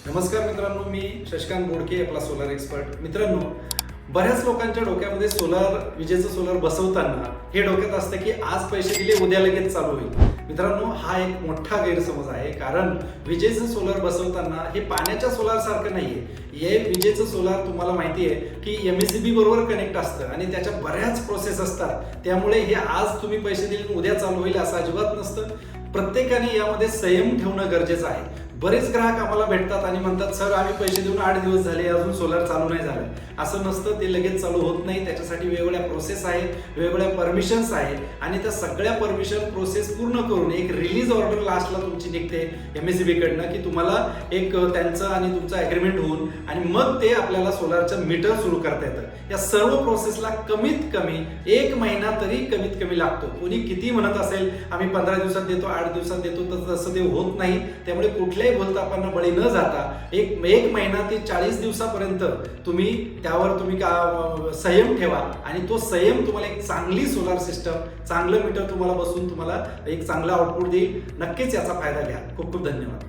नमस्कार मित्रांनो, मी शशिकांत बोडके, आपला सोलर एक्सपर्ट. मित्रांनो, बऱ्याच लोकांच्या डोक्यामध्ये विजेचं सोलर बसवताना हे डोक्यात असतं की आज पैसे दिले उद्या लगेच चालू होईल. मित्रांनो, हा एक मोठा गैरसमज आहे. कारण विजेचं सोलर बसवताना हे पाण्याच्या सोलार सारखं नाहीये. हे विजेचं सोलार तुम्हाला माहिती आहे की MSCB बरोबर कनेक्ट असतं आणि त्याच्या बऱ्याच प्रोसेस असतात. त्यामुळे हे आज तुम्ही पैसे दिले उद्या चालू होईल असं अजिबात नसतं. प्रत्येकाने यामध्ये संयम ठेवणं गरजेचं आहे. बरेच ग्राहक आम्हाला भेटतात आणि म्हणतात, सर आम्ही पैसे देऊन 8 दिवस झाले, अजून सोलर चालू नाही झालं. असं नसतं, ते लगेच चालू होत नाही. त्याच्यासाठी वेगवेगळ्या प्रोसेस आहेत, वेगवेगळ्या परमिशन्स आहेत आणि त्या सगळ्या परमिशन प्रोसेस पूर्ण करून एक रिलीज ऑर्डर लास्टला तुमची निघते MSCB कडनं की तुम्हाला एक त्यांचं आणि तुमचं ॲग्रीमेंट होऊन आणि मग ते आपल्याला सोलारचं मीटर सुरू करता येतं. या सर्व प्रोसेसला कमीत कमी 1 महिना तरी कमीत कमी लागतो. कोणी किती म्हणत असेल आम्ही 15 दिवसात देतो, 8 दिवसात देतो, तर तसं ते होत नाही. त्यामुळे कुठल्याही भूलथापांना बळी न जाता एक महिना ते 40 दिवसापर्यंत तुम्ही त्यावर संयम ठेवा आणि तो संयम तुम्हाला एक चांगली सोलार सिस्टम, चांगलं मीटर तुम्हाला बसून तुम्हाला एक चांगलं आउटपुट देईल. नक्कीच याचा फायदा घ्या. खूप खूप धन्यवाद.